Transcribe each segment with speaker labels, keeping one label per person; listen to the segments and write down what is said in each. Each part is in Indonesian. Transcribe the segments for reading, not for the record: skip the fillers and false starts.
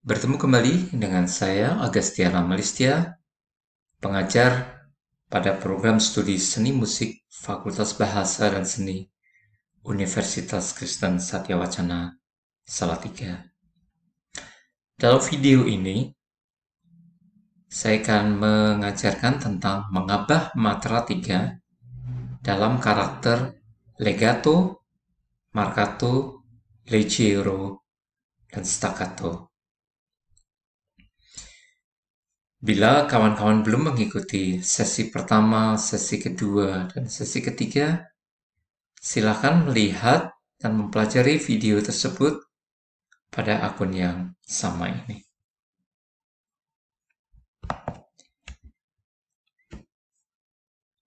Speaker 1: Bertemu kembali dengan saya, Agastiana Melistia, pengajar pada program studi seni musik Fakultas Bahasa dan Seni Universitas Kristen Satyawacana Salatiga. Dalam video ini, saya akan mengajarkan tentang mengabah matra 3 dalam karakter legato, marcato, leggero, dan staccato. Bila kawan-kawan belum mengikuti sesi pertama, sesi kedua, dan sesi ketiga, silakan melihat dan mempelajari video tersebut pada akun yang sama ini.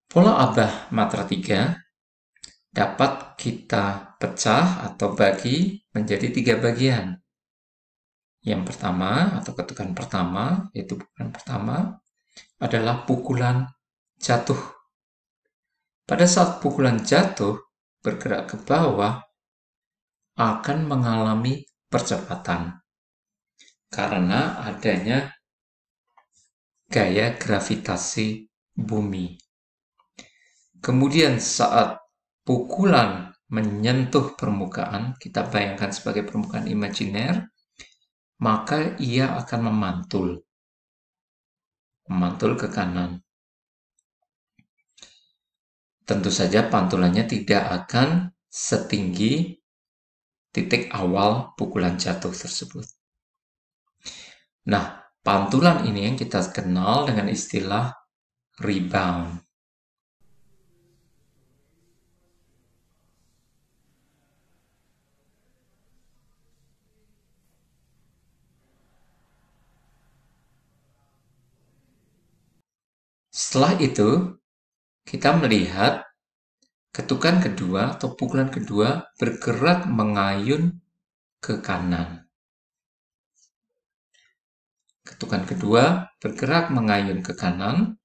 Speaker 1: Pola abah matra 3 dapat kita pecah atau bagi menjadi 3 bagian. Yang pertama atau ketukan pertama, yaitu pukulan pertama, adalah pukulan jatuh. Pada saat pukulan jatuh bergerak ke bawah, akan mengalami percepatan karena adanya gaya gravitasi bumi. Kemudian saat pukulan menyentuh permukaan, kita bayangkan sebagai permukaan imajiner, maka ia akan memantul ke kanan. Tentu saja pantulannya tidak akan setinggi titik awal pukulan jatuh tersebut. Nah, pantulan ini yang kita kenal dengan istilah rebound. Setelah itu, kita melihat ketukan kedua atau pukulan kedua bergerak mengayun ke kanan. Ketukan kedua bergerak mengayun ke kanan.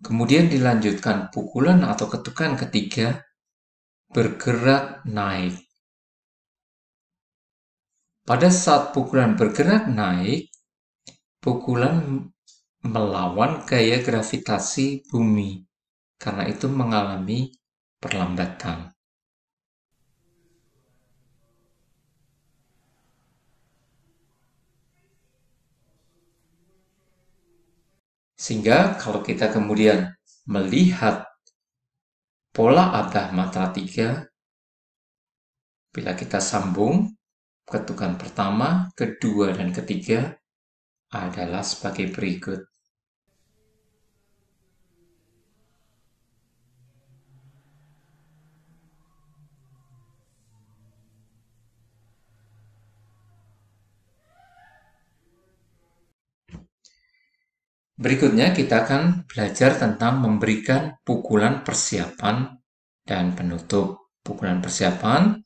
Speaker 1: Kemudian dilanjutkan pukulan atau ketukan ketiga bergerak naik. Pada saat pukulan bergerak naik, pukulan melawan gaya gravitasi bumi, karena itu mengalami perlambatan. Sehingga kalau kita kemudian melihat pola abah matra 3, bila kita sambung, ketukan pertama, kedua, dan ketiga adalah sebagai berikut. Berikutnya kita akan belajar tentang memberikan pukulan persiapan dan penutup. Pukulan persiapan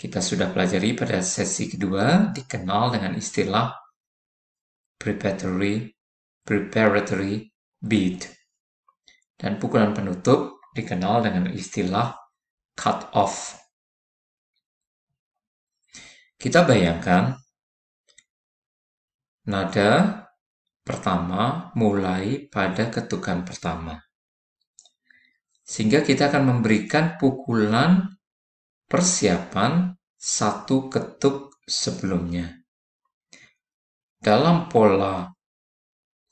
Speaker 1: kita sudah pelajari pada sesi kedua, dikenal dengan istilah preparatory beat. Dan pukulan penutup dikenal dengan istilah cut off. Kita bayangkan nada pertama mulai pada ketukan pertama. Sehingga kita akan memberikan pukulan persiapan satu ketuk sebelumnya. Dalam pola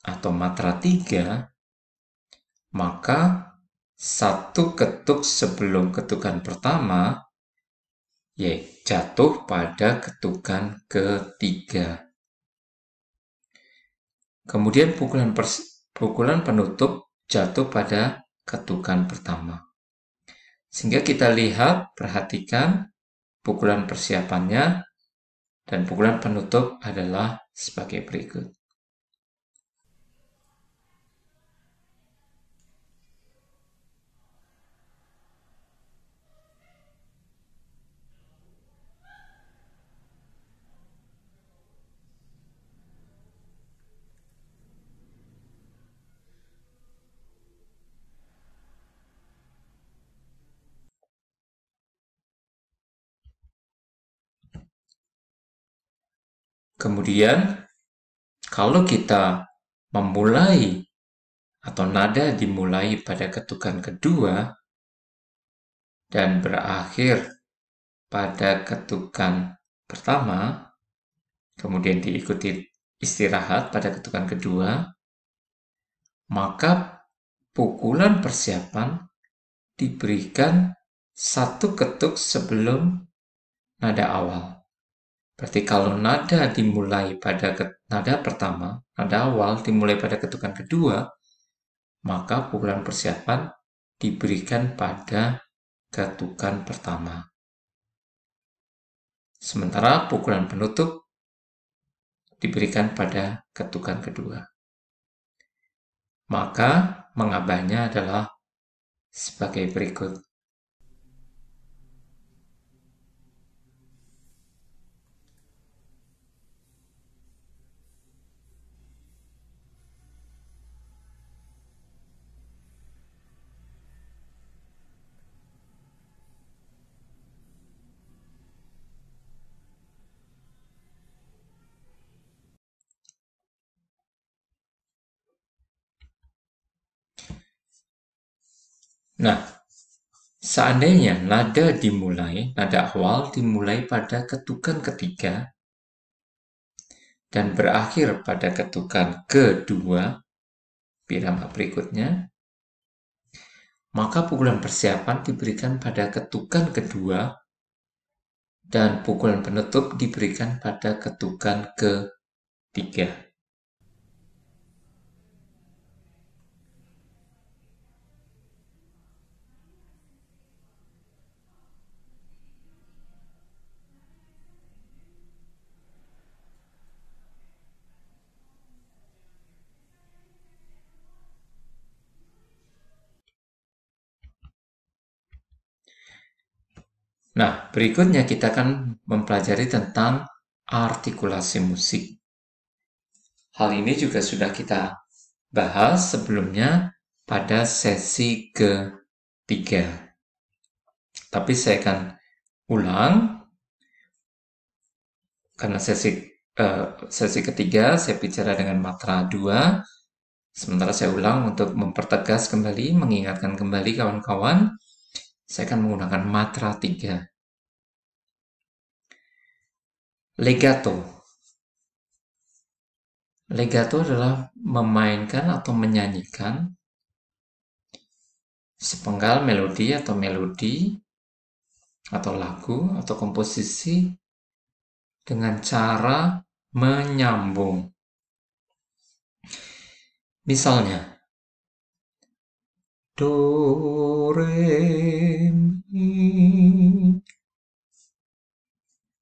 Speaker 1: atau matra 3, maka satu ketuk sebelum ketukan pertama jatuh pada ketukan ketiga. Kemudian pukulan penutup jatuh pada ketukan pertama. Sehingga kita lihat, perhatikan pukulan persiapannya dan pukulan penutup adalah sebagai berikut. Kemudian, kalau kita memulai atau nada dimulai pada ketukan kedua dan berakhir pada ketukan pertama, kemudian diikuti istirahat pada ketukan kedua, maka pukulan persiapan diberikan satu ketuk sebelum nada awal. Berarti kalau nada dimulai pada nada pertama, nada awal dimulai pada ketukan kedua, maka pukulan persiapan diberikan pada ketukan pertama. Sementara pukulan penutup diberikan pada ketukan kedua. Maka mengabahnya adalah sebagai berikut. Nah, seandainya nada awal dimulai pada ketukan ketiga dan berakhir pada ketukan kedua, irama berikutnya, maka pukulan persiapan diberikan pada ketukan kedua dan pukulan penutup diberikan pada ketukan ketiga. Nah, berikutnya kita akan mempelajari tentang artikulasi musik. Hal ini juga sudah kita bahas sebelumnya pada sesi ketiga. Tapi saya akan ulang karena sesi ketiga saya bicara dengan matra 2. Sementara saya ulang untuk mempertegas kembali, mengingatkan kembali kawan-kawan, saya akan menggunakan matra 3. Legato. Legato adalah memainkan atau menyanyikan sepenggal melodi atau lagu atau komposisi dengan cara menyambung. Misalnya, do, re, mi.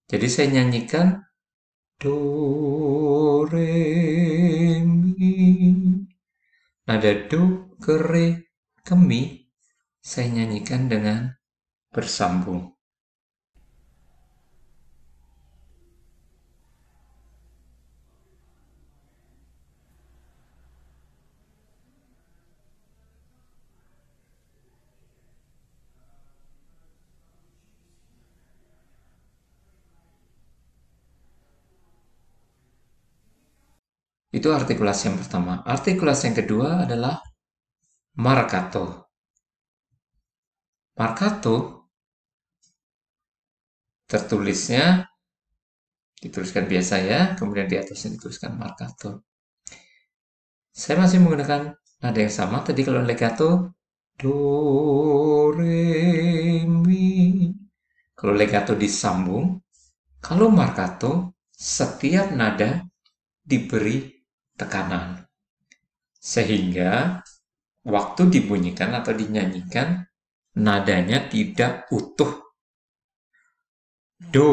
Speaker 1: Jadi saya nyanyikan do, re, mi. Nada do ke re ke mi saya nyanyikan dengan bersambung. Itu artikulasi yang pertama. Artikulasi yang kedua adalah marcato. Marcato dituliskan biasa ya, kemudian di atasnya dituliskan marcato. Saya masih menggunakan nada yang sama. Tadi kalau legato, do, re, mi. Kalau legato disambung, kalau marcato, setiap nada diberi tekanan. Sehingga waktu dibunyikan atau dinyanyikan, nadanya tidak utuh. Do,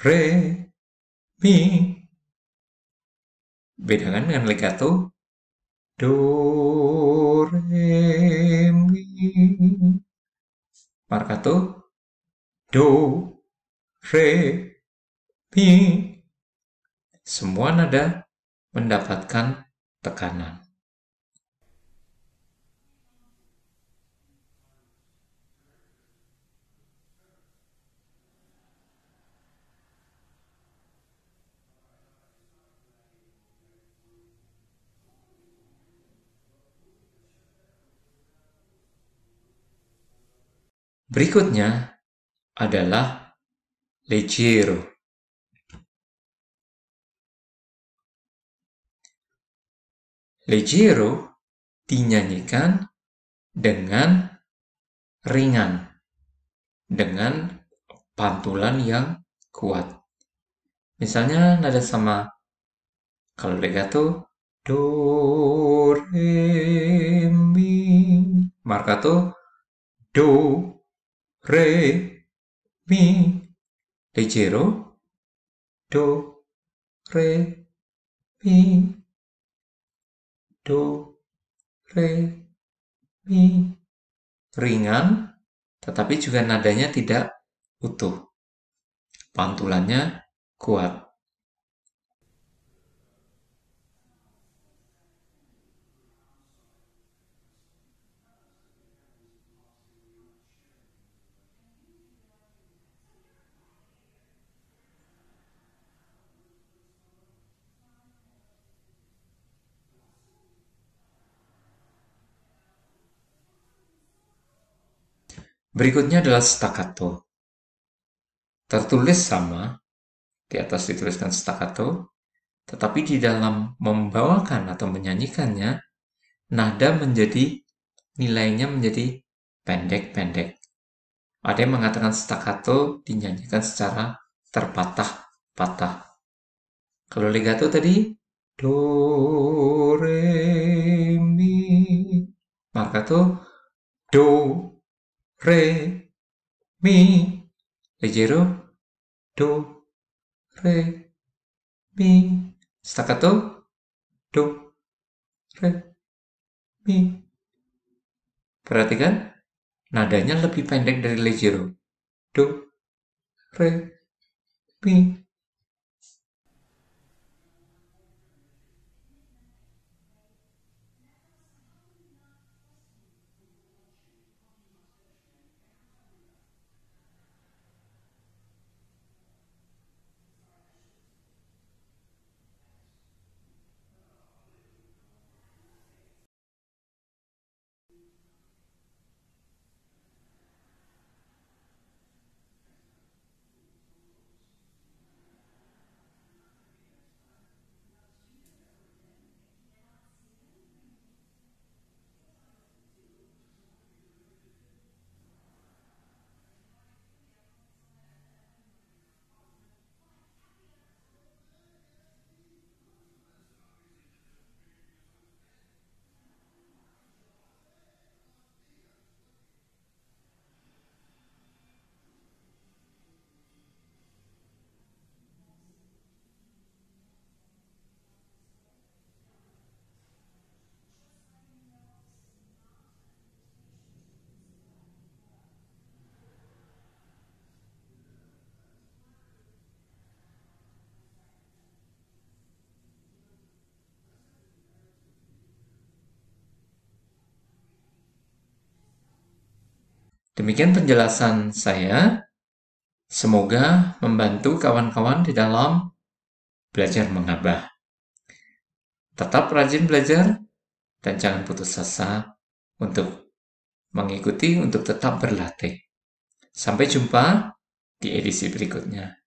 Speaker 1: re, mi. Bedakan dengan legato. Do, re, mi. Marcato. Do, re, mi. Semua nada mendapatkan tekanan. Berikutnya adalah leggero. Leggero dinyanyikan dengan ringan, dengan pantulan yang kuat. Misalnya nada sama, kalau legato, do, re, mi. Marcato, do, re, mi. Leggero, do, re, mi. Do, re, mi. Ringan, tetapi juga nadanya tidak utuh. Pantulannya kuat. Berikutnya adalah staccato. Tertulis sama, di atas dituliskan staccato, tetapi di dalam membawakan atau menyanyikannya, nada nilainya menjadi pendek-pendek. Ada yang mengatakan staccato dinyanyikan secara terpatah-patah. Kalau legato tadi, do, re, mi. Marcato, do, re, mi. Leggero, do, re, mi. Staccato, do, re, mi. Perhatikan, nadanya lebih pendek dari leggero. Do, re, mi. Demikian penjelasan saya. Semoga membantu kawan-kawan di dalam belajar mengabah. Tetap rajin belajar dan jangan putus asa untuk mengikuti, untuk tetap berlatih. Sampai jumpa di edisi berikutnya.